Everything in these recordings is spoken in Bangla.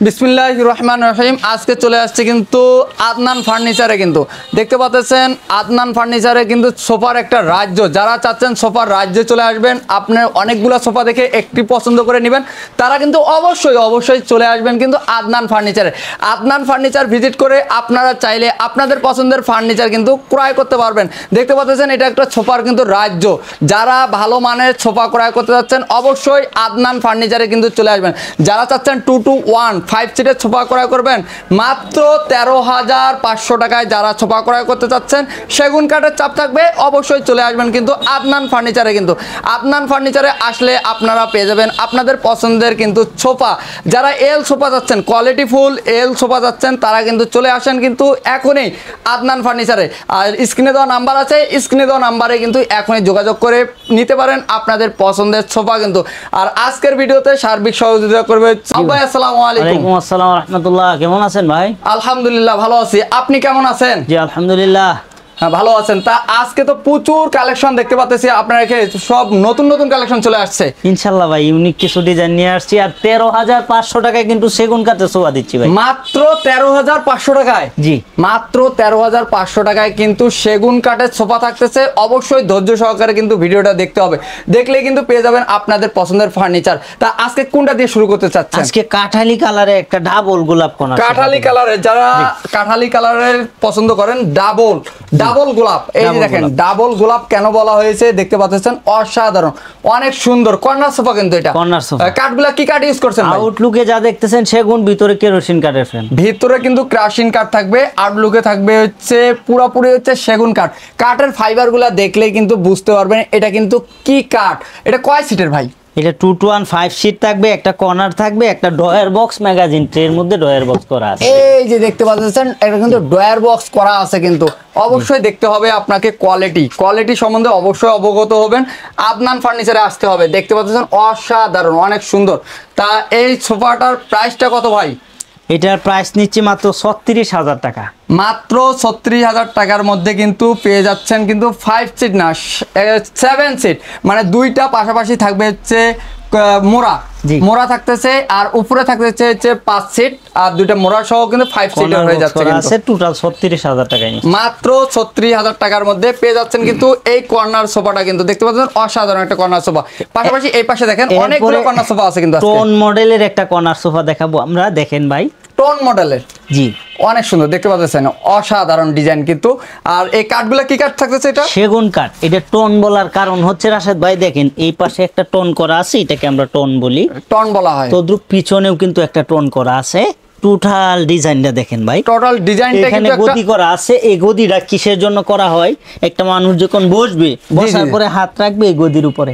বিসমিল্লাহির রহমানির রহিম। আজকে চলে আসছে কিন্তু আদনান ফার্নিচারে। কিন্তু দেখতে পাচ্ছেন আদনান ফার্নিচারে কিন্তু সোফার একটা রাজ্য। যারা চাচ্ছেন সোফার রাজ্যে চলে আসবেন, আপনার অনেকগুলো সোফা দেখে একটি পছন্দ করে নেবেন, তারা কিন্তু অবশ্যই চলে আসবেন কিন্তু আদনান ফার্নিচারে। আদনান ফার্নিচার ভিজিট করে আপনারা চাইলে আপনাদের পছন্দের ফার্নিচার কিন্তু ক্রয় করতে পারবেন। দেখতে পাচ্ছেন এটা একটা সোফার কিন্তু রাজ্য। যারা ভালো মানের সোফা ক্রয় করতে যাচ্ছেন অবশ্যই আদনান ফার্নিচারে কিন্তু চলে আসবেন। যারা চাচ্ছেন 2-to-1 5 সিটের সোফা ক্রয় করবেন মাত্র 13,500 টাকায়, যারা সোফা ক্রয় করতে চাচ্ছেন সেগুন কাঠের চাপ থাকবে, অবশ্যই চলে আসবেন কিন্তু আদনান ফার্নিচারে। কিন্তু আদনান ফার্নিচারে আসলে আপনারা পেয়ে যাবেন আপনাদের পছন্দের কিন্তু সোফা। যারা এল সোফা চাচ্ছেন, কোয়ালিটি ফুল এল সোফা চাচ্ছেন, তারা কিন্তু চলে আসেন কিন্তু এখনই আদনান ফার্নিচারে। আর স্ক্রিনে দেওয়া নাম্বার আছে, স্ক্রিনে দেওয়া নাম্বারে কিন্তু এখনই যোগাযোগ করে নিতে পারেন আপনাদের পছন্দের সোফা কিন্তু। আর আজকের ভিডিওতে সার্বিক সহযোগিতা করবে ভাই। আসসালামু আলাইকুম। ওয়ালাইকুম আসসালাম ওয়া রাহমাতুল্লাহ। কেমন আছেন ভাই? আলহামদুলিল্লাহ ভালো আছি, আপনি কেমন আছেন? জি আলহামদুলিল্লাহ ভালো আছেন। তা আজকে তো প্রচুর কালেকশন দেখতে পাচ্ছি আপনার এখানে, সব নতুন কালেকশন চলে আসছে ইনশাআল্লাহ ভাই। ইউনিক কিছু ডিজাইন নিয়ে আসছি আর 13,500 টাকায় কিন্তু সেগুন কাঠের সোফা দিচ্ছি ভাই। মাত্র 13,500 টাকায়? জি মাত্র 13,500 টাকায় কিন্তু সেগুন কাঠের সোফা থাকতেছে। অবশ্যই ধৈর্য সহকারে কিন্তু ভিডিওটা দেখতে হবে, দেখলে কিন্তু পেয়ে যাবেন আপনাদের পছন্দের ফার্নিচার। তা আজকে কোনটা দিয়ে শুরু করতে চাচ্ছেন? আজকে কাঠালি কালারে একটা ডাবল গোলাপ কোণা। কাঠালি কালারের, যারা কাঠালি কালারের পছন্দ করেন, ডাবল গোলাপ। এই যে দেখেন ডাবল গোলাপ কেন বলা হয়েছে দেখতে পাচ্ছেন, অসাধারণ অনেক সুন্দর কর্নার সোফা। কিন্তু এটা কর্নার সোফা। কাঠগুলা কি কাঠ ইউজ করছেন? আউটলুকে যা দেখতেছেন সেগুন, ভিতরে কেরোসিন কাঠের ফ্রেম। ভিতরে কিন্তু ক্রাশিং কাঠ থাকবে, আউটলুকে থাকবে হচ্ছে পুরোপুরি হচ্ছে সেগুন কাঠ। কাঠের ফাইবার গুলা দেখলে কিন্তু বুঝতে পারবেন এটা কিন্তু কি কাঠ। এটা কয় সিটের ভাই? এটা 2-to-1 5 সিট থাকবে, একটা কর্নার থাকবে, একটা ড্রয়ার বক্স ম্যাগাজিন ট্রের মধ্যে ড্রয়ার বক্স করা আছে। এই যে দেখতে পাচ্ছেন এটা কিন্তু ড্রয়ার বক্স করা আছে কিন্তু। অবশ্যই দেখতে হবে আপনাকে কোয়ালিটি সম্বন্ধে অবশ্যই অবগত হবেন। আদনান ফার্নিচারে আসতে হবে। দেখতে পাচ্ছেন অসাধারণ অনেক সুন্দর। তা এই সোফাটার প্রাইসটা কত ভাই? এটার প্রাইস নিচ্ছে মাত্র 36,000 টাকা। মাত্র 36,000 টাকার মধ্যে কিন্তু পেয়ে যাচ্ছেন কিন্তু 5 সিট না 7 সিট, মানে দুইটা পাশাপাশি থাকবে হচ্ছে মোড়া থাকতেছে, আর উপরে থাকতেছে হচ্ছে 5 সিট, আর দুইটা মোড়া সহ কিন্তু 5 সিটার হয়ে যাচ্ছে কিন্তু। টোটাল 36,000 টাকা। মাত্র 36,000 টাকার মধ্যে পেয়ে যাচ্ছেন কিন্তু এই কর্নার সোফাটা। কিন্তু দেখতে পাচ্ছেন অসাধারণ একটা কর্নার সোফা। পাশাপাশি এই পাশে দেখেন অনেকগুলো কর্নার সোফা আছে কিন্তু। টোন মডেলের একটা কর্নার সোফা দেখাবো আমরা, দেখেন ভাই। টোন মডেলের, জি অনেক সুন্দর দেখতে পাচ্ছেন, অসাধারণ ডিজাইন কিন্তু। আর এই কাঠগুলো কি কাঠ থাকতেছে? এটা সেগুন কাঠ। এটা টোন বলার কারণ হচ্ছে রাশেদ ভাই দেখেন এই পাশে একটা টোন করা আছে, এটাকে আমরা টোন বলি, টোন বলা হয়। তো পিছনেও কিন্তু একটা টোন করা আছে। টোটাল ডিজাইনটা দেখেন ভাই, টোটাল ডিজাইনটা এখানে গদি করা আছে। এই গদিটা কিসের জন্য করা হয়? একটা মানুষ যখন বসবে, বসার পরে হাত রাখবে এই গদির উপরে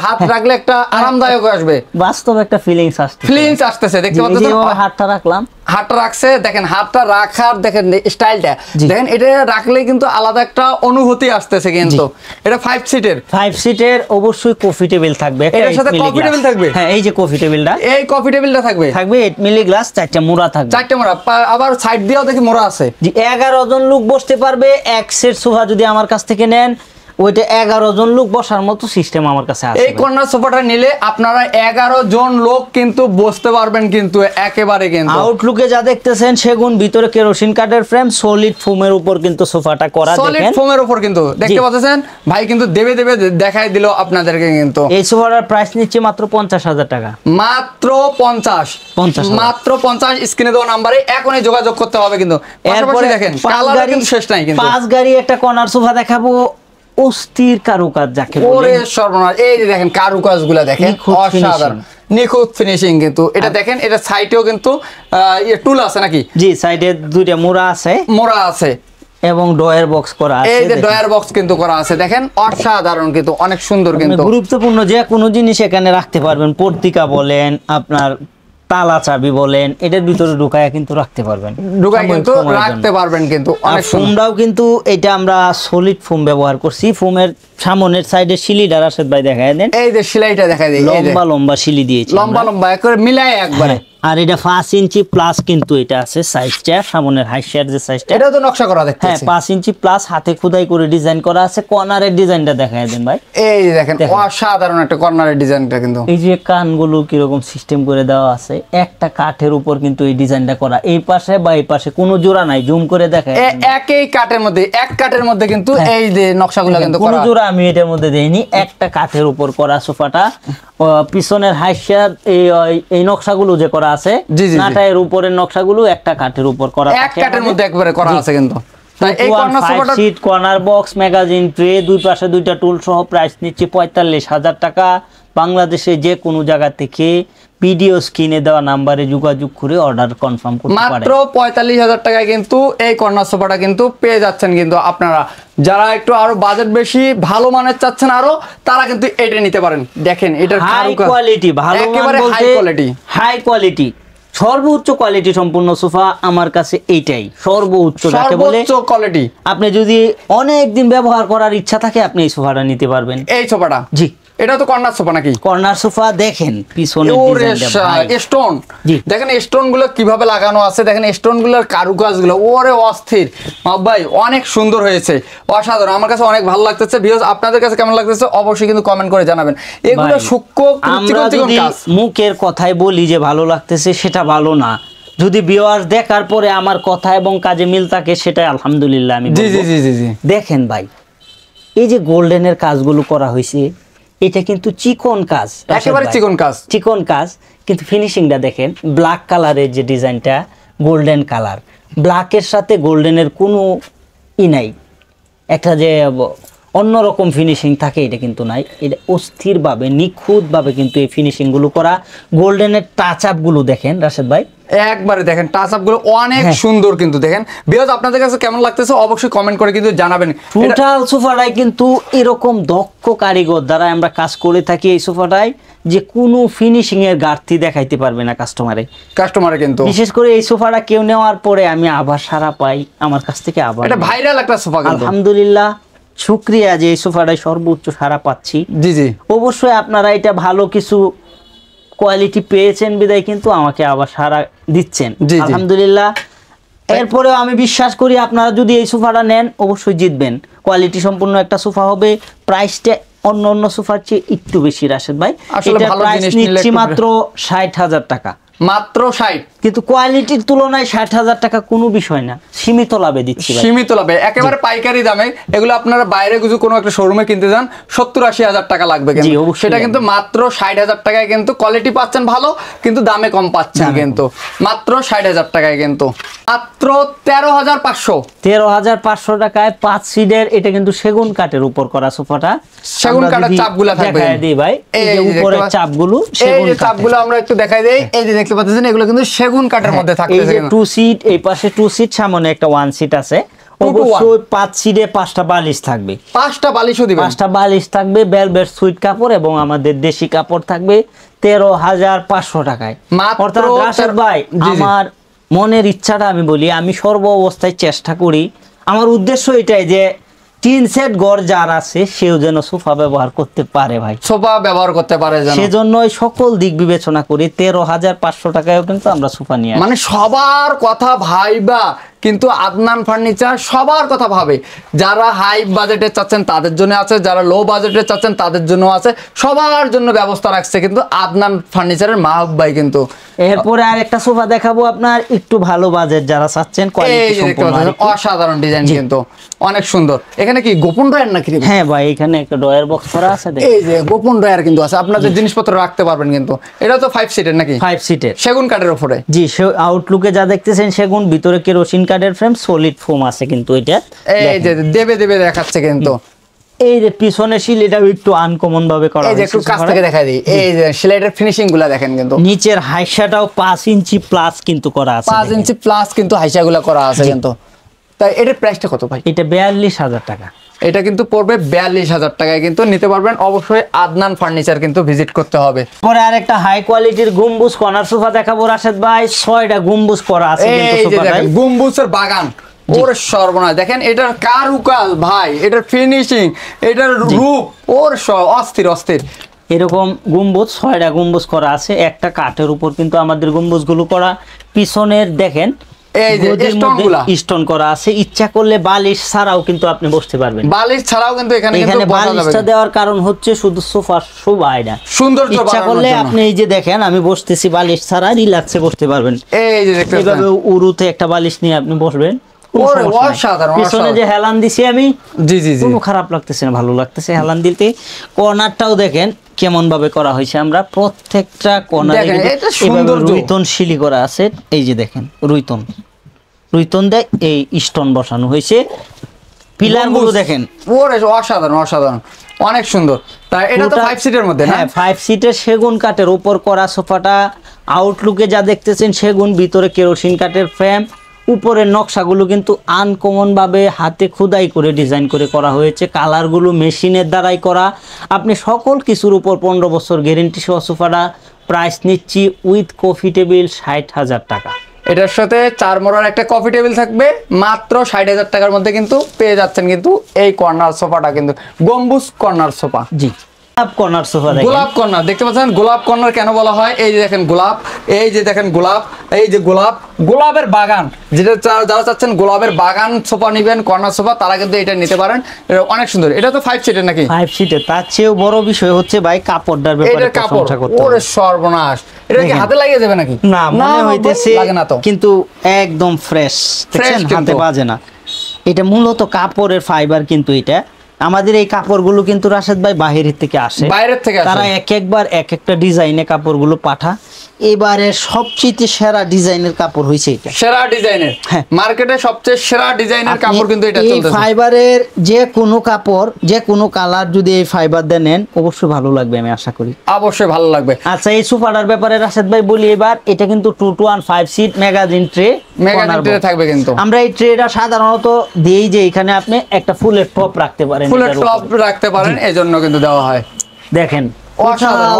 হাত রাখলে একটা আরামদায়ক আসবে, বাস্তব একটা ফিলিংস আসতেছে। দেখতে পাচ্ছেন হাতটা রাখলাম, হাতটা রাখছে দেখেন, হাতটা রাখার দেখেন স্টাইলটা দেখেন, এটা রাখলে কিন্তু আলাদা একটা অনুভূতি আসতেছে কিন্তু। এটা 5 সিটের অবশ্যই কফি টেবিল থাকবে, এর সাথে কফি টেবিল থাকবে। হ্যাঁ এই যে কফি টেবিলটা, এই কফি টেবিলটা থাকবে 8 মিলি গ্লাস, 4টা মোড়া থাকবে, 4টা মোড়া, আবার সাইড দিয়েও দেখি মোড়া আছে। জি 11 জন লোক বসতে পারবে। এক সেট সোফা যদি আমার কাছ থেকে নেন ওইটা 11 জন লোক বসার মতো সিস্টেম আমার কাছে আছে। এই কর্নার সোফাটা নিলে আপনারা 11 জন লোক কিন্তু বসতে পারবেন কিন্তু একেবারে। কিন্তু আউটলুকে যা দেখতেছেন সেগুন, ভিতরে কেরোসিন কাঠের ফ্রেম, সলিড ফোমের উপর কিন্তু সোফাটা করা। সলিড ফোমের উপর কিন্তু দেখতে পাচ্ছেন ভাই, কিন্তু দেবে দেখাই দিল আপনাদেরকে কিন্তু। এই সোফাটার প্রাইস নিচ্ছে মাত্র 50,000 টাকা। মাত্র 50 স্ক্রিনে দেওয়া নম্বরে এখনই যোগাযোগ করতে হবে কিন্তু। পাশাপাশি দেখেন কালার কিন্তু শেষ নাই কিন্তু। 5 গাড়ি একটা কর্নার সোফা দেখাবো, অস্থির কারুকাজ যাকে বলে। ওরে সর্বনাশ, এই যে দেখেন কারুকাজগুলো দেখেন, অসাধারণ নিখুঁত ফিনিশিং কিন্তু। এটা দেখেন, এটা সাইডেও কিন্তু টুল আছে নাকি? জি সাইডে 2টা মোড়া আছে এবং ডয়ার বক্স করা আছে। এই যে ডয়ার বক্স কিন্তু করা আছে দেখেন, অসাধারণ কিন্তু অনেক সুন্দর কিন্তু। গুরুত্বপূর্ণ যে কোনো জিনিস এখানে রাখতে পারবেন, পত্রিকা বলেন, আপনার তালা চাবি বলেন, এটার ভিতরে ঢুকায়া কিন্তু রাখতে পারবেন, কিন্তু অনেক ফোমটাও কিন্তু এটা আমরা সলিড ফোম ব্যবহার করছি। ফোমের সামনের সাইডে শিলিটা রাশেদ ভাই দেখায় দেন, এই যে শিলাইটা দেখায় দেই, লম্বা শিলি দিয়েছি, লম্বা একবারে মিলায় একবারে। আর এটা 5 ইঞ্চি প্লাস কিন্তু এটা আছে সাইজটা, সামনের হাইশার যে সাইজটা, এটা তো নকশা করা দেখতে। হ্যাঁ 5 ইঞ্চি প্লাস হাতে খোদাই করে ডিজাইন করা আছে। কর্নারের ডিজাইনটা দেখায় দেন ভাই। এই যে দেখেন অসাধারণ একটা কর্নারের ডিজাইনটা কিন্তু। এই যে কানগুলো কিরকম সিস্টেম করে দেওয়া আছে, একটা কাঠের উপর কিন্তু এই ডিজাইনটা করা, এই পাশে বা এই পাশে কোনো জোড়া নাই, জুম করে দেখায় একই কাঠের মধ্যে, এক কাঠের মধ্যে কিন্তু এই যে নকশাগুলো কিন্তু কোনো করা। জোড়া আমি এটার মধ্যে দেইনি, একটা কাঠের উপর করা সোফাটা। পিছনের হাইশার এই নকশাগুলো যে করা আছে, নাটায়ের উপরের নকশাগুলো একটা কাঠের উপর করা, এক কাঠের মধ্যে একবারে করা আছে কিন্তু। তাই এই কর্নার সোফাটা seat, corner box, magazine tray, দুই পাশে দুইটা টুল সহ প্রাইস নিচ্ছে ৪৫,০০০ টাকা। বাংলাদেশে যে কোনো জায়গা থেকে ভিডিও স্ক্রিনে দেওয়া নাম্বারে যোগাযোগ করে অর্ডার কনফার্ম করতে পারেন। মাত্র ৪৫,০০০ টাকায় কিন্তু এই কর্নার সোফাটা কিন্তু পেয়ে যাচ্ছেন কিন্তু আপনারা। যারা একটু আরো বাজেট বেশি, ভালো মানের চাচ্ছেন আরো, তারা কিন্তু এটা নিতে পারেন। দেখেন এটার হাই কোয়ালিটি, ভালো মান বলতে হাই কোয়ালিটি, সর্বোচ্চ কোয়ালিটি সম্পূর্ণ সোফা আমার কাছে এইটাই সর্বোচ্চ, যাকে বলে সর্বোচ্চ কোয়ালিটি। আপনি যদি অনেক দিন ব্যবহার করার ইচ্ছা থাকে, আপনি এই সোফাটা নিতে পারবেন। এই সোফাটা, জি এটা তো কর্নার সোফা নাকি? Corner sofa. দেখেন পিছনে স্টোন, দেখেন স্টোন গুলো কিভাবে লাগানো আছে, দেখেন স্টোন গুলোর কারুকাজ গুলো ওরে অস্থির ভাই, অনেক সুন্দর হয়েছে, অসাধারণ। আমার কাছে অনেক ভালো লাগতেছে। ভিউয়ার্স আপনাদের কাছে কেমন লাগতেছে অবশ্যই কিন্তু কমেন্ট করে জানাবেন। এগুলো সূক্ষ্ম আমরা যদি মুখের কথায় বলি যে ভালো লাগতেছে, সেটা ভালো না। যদি ভিউয়ার্স দেখার পরে আমার কথা এবং কাজে মিল থাকে, সেটা আলহামদুলিল্লাহ আমি বলবো। জি জি জি জি। দেখেন ভাই, এই যে গোল্ডেনের কাজগুলো করা হয়েছে, এটা কিন্তু চিকন কাজ, একেবারে চিকন কাজ, চিকন কাজ। কিন্তু ফিনিশিংটা দেখেন, ব্ল্যাক কালারের যে ডিজাইনটা, গোল্ডেন কালার, ব্ল্যাকের সাথে গোল্ডেনের কোনো নাই, একটা যে অন্যরকম ফিনিশিং থাকে এটা কিন্তু নাই। এটা অস্থিরভাবে নিখুঁতভাবে কিন্তু এই ফিনিশিংগুলো করা। গোল্ডেনের টাচ আপগুলো দেখেন রাশেদ ভাই, একবারে দেখেন টাচ আপ গুলো অনেক সুন্দর কিন্তু। দেখেন ভিউয়ার্স আপনাদের কাছে কেমন লাগতেছে অবশ্যই কমেন্ট করে কিন্তু জানাবেন। টোটাল সোফাটাই কিন্তু এরকম দক্ষ কারিগর দ্বারা আমরা কাজ করে থাকি এই সোফাটায়, যে কোনো ফিনিশিং এর ঘাটতি দেখাইতে পারবে না কাস্টমারে কিন্তু। বিশেষ করে এই সোফাটা কেউ নেওয়ার পরে আমি আবার সারা পাই আমার কাছ থেকে, আবার এটা ভাইরাল একটা সোফা কিন্তু। আলহামদুলিল্লাহ, শুকরিয়া যে এই সোফাটায় সর্বোচ্চ সারা পাচ্ছি। জি জি, অবশ্যই আপনারা এটা ভালো কিছু কোয়ালিটি পেয়েছেন বিদায় কিন্তু আমাকে আবার সারা দিচ্ছেন, আলহামদুলিল্লাহ। এরপরেও আমি বিশ্বাস করি আপনারা যদি এই সোফাটা নেন অবশ্যই জিতবেন। কোয়ালিটি সম্পূর্ণ একটা সোফা হবে। প্রাইসটা অন্য অন্য সোফার চেয়ে একটু বেশি রাশেদ ভাই, এটা প্রাইস নিচ্ছি মাত্র ৬০,০০০ টাকা, মাত্র ৬০। কিন্তু কোয়ালিটির তুলনায় ৬০,০০০ টাকা কোনো বিষয় না, সীমিত লাভে দিচ্ছি, সীমিত লাভে, একেবারে পাইকারি দামে। এগুলো আপনারা বাইরে কিছু কোনো একটা শোরুমে কিনতে যান ৭০-৮০ টাকা লাগবে, সেটা কিন্তু মাত্র ৬০,০০০ টাকায় কিন্তু কোয়ালিটি পাচ্ছেন ভালো, কিন্তু দামে কম পাচ্ছেন কিন্তু মাত্র ৬০,০০০ টাকায় কিন্তু। মাত্র ১৩,৫০০ টাকায় 5 সিটের, এটা কিন্তু সেগুন কাঠের উপর করা সোফাটা। সেগুন কাঠের চাপগুলো থাকবে, দেখাই দিই ভাই, এই যে উপরের চাপগুলো, এই যে চাপগুলো আমরা একটু দেখাই দেই। এই যে দেখতে পাচ্ছেন এগুলো কিন্তু সেগুন কাঠের মধ্যে থাকবে। এই যে 2 সিট, এই পাশে 2 সিট, সামনে একটা 1 সিট আছে। অবশ্যই 5 সিটে 5টা বালিশ থাকবে, 5টা বালিশও দিবেন, 5টা বালিশ থাকবে, ভেলভেট সুইট কাপড় এবং আমাদের দেশি কাপড় থাকবে ১৩,৫০০ টাকায়। অর্থাৎ রাশেদ ভাই, আমার মনের ইচ্ছাটা আমি বলি, আমি সর্ব অবস্থায় চেষ্টা করি, আমার উদ্দেশ্য এটাই যে টিন সেট ঘর যার আছে সেও যেন সোফা ব্যবহার করতে পারে ভাই, সোফা ব্যবহার করতে পারে, সেজন্যই সকল দিক বিবেচনা করে ১৩,৫০০ টাকায়ও কিন্তু আমরা সোফা নিয়ে, মানে সবার কথা ভাইবা কিন্তু আদনান ফার্নিচার সবার কথা ভাবে। যারা হাই বাজেটে চাচ্ছেন তাদের জন্য আছে, যারা লো বাজেটে চাচ্ছেন তাদের জন্য আছে, সবার জন্য ব্যবস্থা রাখছে কিন্তু আদনান ফার্নিচারের মাহবুব ভাই কিন্তু। এরপরে আর একটা সোফা দেখাবো আপনার একটু ভালো বাজেট যারা চাচ্ছেন, অসাধারণ ডিজাইন কিন্তু অনেক সুন্দর। এখানে কি গোপন ড্রয়ার নাকি? হ্যাঁ ভাই, এখানে একটা ড্রয়ার বক্স করা আছে, এই যে গোপন ড্রয়ার কিন্তু আছে, আপনাদের জিনিসপত্র রাখতে পারবেন কিন্তু। এটা তো 5 সিটের নাকি? 5 সিটের, সেগুন কাঠের উপরে। জি, আউটলুকে যা দেখতেছেন সেগুন, ভিতরে কেরোসিন কাঠের ফ্রেম, সলিড ফোম আছে কিন্তু এটা। এই যে দেবে দেবে দেখাচ্ছে কিন্তু। এই যে পিছনে সিলিটা একটু আনকমন ভাবে করা আছে, এই যে একটু কাছ থেকে দেখাই দিই, এই যে সিলাইটার ফিনিশিং গুলো দেখেন কিন্তু। নিচের হাইসাটাও 5 ইঞ্চি প্লাস কিন্তু করা আছে, 5 ইঞ্চি প্লাস কিন্তু হাইসাগুলো করা আছে কিন্তু। তাই এটার প্রাইসটা কত ভাই? এটা ৪২,০০০ টাকা। এটা কিন্তু পড়বে ৪২,০০০ টাকায় কিন্তু নিতে পারবেন। অবশ্যই আদনান ফার্নিচার কিন্তু ভিজিট করতে হবে। পরে আরেকটা হাই কোয়ালিটির গম্বুজ কর্নার সোফা দেখাবো রাশেদ ভাই, 6টা গম্বুজ করা আছে কিন্তু সোফাটায়, গম্বুজের বাগান। ওর সর্বনাশ, দেখেন এটার কারুকাজ ভাই, এটার ফিনিশিং, এটার রূপ, ওর অস্থির অস্থির। এরকম গম্বুজ 6টা গম্বুজ করা আছে, একটা কাঠের উপর কিন্তু আমাদের গম্বুজগুলো করা। পিছনের দেখেন এই যে স্টোনগুলা স্টোন করা আছে, ইচ্ছা করলে বালিশ ছাড়াও কিন্তু আপনি বসতে পারবেন। বালিশ ছাড়াও কিন্তু এখানে বালিশটা দেওয়ার কারণ হচ্ছে শুধু সোফার শোভা এটা সুন্দর, ইচ্ছা করলে আপনি এই যে দেখেন আমি বসতেছি বালিশ ছাড়া রিল্যাক্সে বসতে পারবেন। এই যে দেখতে এইভাবে উরুতে একটা বালিশ নিয়ে আপনি বসবেন। পিছনে যে হেলান দিছি আমি, জি জি জি, কোনো খারাপ লাগতেছে না, ভালো লাগতেছে হেলান দিতে। কর্নারটাও দেখেন কেমন ভাবে করা হয়েছে, আমরা প্রত্যেকটা কর্নারে রুইতন শিলি করা আছে। এই যে দেখেন রুইতন দেয় এই স্টোন বসানো হয়েছে। পিলারগুলো দেখেন ওরে অসাধারণ অসাধারণ, অনেক সুন্দর। তাই এটা তো 5 সিটের মধ্যে, হ্যাঁ 5 সিটের সেগুন কাঠের উপর করা সোফাটা। আউটলুকে যা দেখতেছেন সেগুন, ভিতরে কেরোসিন কাঠের ফ্রেম। উপরের নকশাগুলো কিন্তু আনকমন ভাবে হাতে খোদাই করে ডিজাইন করে করা হয়েছে। কালারগুলো মেশিনের দ্বারাই করা। আপনি সকল কিছুর উপর 15 বছর গ্যারেন্টি সহ সোফাটা প্রাইস নিচ্ছি উইথ কফি টেবিল 60,000 টাকা। এটার সাথে 4 মোড়ার একটা কফি টেবিল থাকবে, মাত্র 60,000 টাকার মধ্যে কিন্তু পেয়ে যাচ্ছেন কিন্তু এই কর্নার সোফাটা, কিন্তু গম্বুজ কর্নার সোফা। জি, গোলাপ কর্নার সোফা, গোলাপ কর্নার দেখতে পাচ্ছেন। গোলাপ কর্নার কেন বলা হয়? এই যে দেখেন গোলাপ, এই যে দেখেন গোলাপ, এই যে গোলাপ, গোলাপের বাগান। যেটা যারা চাচ্ছেন গোলাপের বাগান সোফা নেবেন, কর্নার সোফা, তারা কিন্তু এটা নিতে পারেন। এটা অনেক সুন্দর। এটা তো 5 সিটের নাকি? 5 সিটের। তার চেয়েও বড় বিষয় হচ্ছে ভাই কাপড়টার ব্যাপারে প্রশংসা করতে হবে। ওরে সর্বনাশ, এটা কি হাতে লাগিয়ে যাবে নাকি? না, মনে হইতেছে লাগে না তো, কিন্তু একদম ফ্রেশ, দেখেন হাতে বাজে না। এটা মূলত কাপড়ের ফাইবার, কিন্তু এটা আমাদের এই কাপড়গুলো কিন্তু রাশেদ ভাই বাইরের থেকে আসে, তারা একবার এক একটা ডিজাইনে কাপড়গুলো পাঠা। এবারে সবচেয়ে সেরা ডিজাইনের কাপড় হইছে এটা, সেরা ডিজাইনের, মার্কেটে সবচেয়ে সেরা ডিজাইনের কাপড় কিন্তু এটা চলতেছে। এই ফাইবারের যে কোনো কাপড়, যে কোনো কালার যদি এই ফাইবার দিয়ে নেন অবশ্যই ভালো লাগবে, আমি আশা করি অবশ্যই ভালো লাগবে। আচ্ছা, এই সোফাটার ব্যাপারে রাশেদ ভাই বলি এবার। এটা কিন্তু 2 to 1 5 সিট ম্যাগাজিন ট্রে, থাকবে কিন্তু। আমরা এই ট্রেটা সাধারণত দেই যে এখানে আপনি একটা ফুলের টপ রাখতে পারেন, ফুলের টপ রাখতে পারেন, এজন্য কিন্তু দেওয়া হয়। দেখেন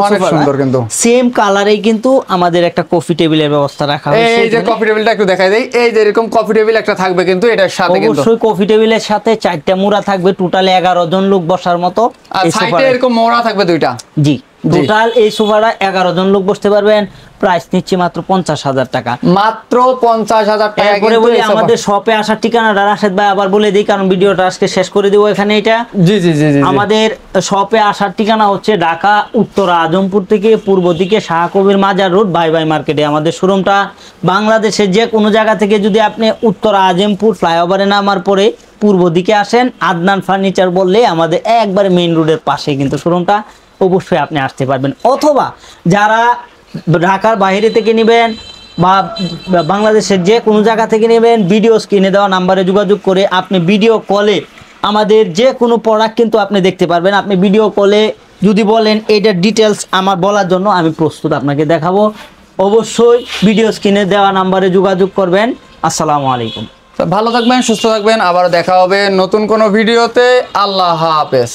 অনেক সুন্দর, কিন্তু সেম কালারেই কিন্তু আমাদের একটা কফি টেবিলের ব্যবস্থা রাখা হয়েছে। এই যে কফি টেবিলটা একটু দেখাই দেই। এই যে এরকম কফি টেবিল একটা থাকবে কিন্তু এটার সাথে, কিন্তু অবশ্যই কফি টেবিলের সাথে 4টা মোড়া থাকবে, টোটাল 11 জন লোক বসার মতো। আর সাইডে এরকম মোড়া থাকবে 2টা। জি, টোটাল এই সোফাটা 11 জন লোক বসতে পারবেন। প্রাইস নিচ্ছে মাত্র 50,000 টাকা, মাত্র 50,000 টাকা। এরপরে বলি আমাদের শপে আসার ঠিকানাটা রাশেদ ভাই আবার বলে দিই, কারণ ভিডিওটা আজকে শেষ করে দেব এখানে। এটা জি জি জি জি, আমাদের শপে আসার ঠিকানা হচ্ছে ঢাকা উত্তরা আজমপুর থেকে পূর্ব দিকে শাহ কবির মাজার রোড, বাই বাই মার্কেটে আমাদের শোরুমটা। বাংলাদেশের যে কোনো জায়গা থেকে যদি আপনি উত্তরা আজমপুর ফ্লাইওভারে নামার পরে পূর্ব দিকে আসেন, আদনান ফার্নিচার বললে আমাদের একবারে মেইন রোডের পাশে কিন্তু শোরুমটা, অবশ্যই আপনি আসতে পারবেন। অথবা যারা ঢাকার বাইরে থেকে নেবেন বা বাংলাদেশের যে কোনো জায়গা থেকে নেবেন, ভিডিও স্ক্রিনে দেওয়া নাম্বারে যোগাযোগ করে আপনি ভিডিও কলে আমাদের যে কোনো প্রোডাক্ট কিন্তু আপনি দেখতে পারবেন। আপনি ভিডিও কলে যদি বলেন এইটার ডিটেলস আমার বলার জন্য, আমি প্রস্তুত আপনাকে দেখাবো। অবশ্যই ভিডিও স্ক্রিনে দেওয়া নাম্বারে যোগাযোগ করবেন। আসসালামু আলাইকুম। ভালো থাকবেন, সুস্থ থাকবেন, আবার দেখা হবে নতুন কোনো ভিডিওতে। আল্লাহ হাফেজ।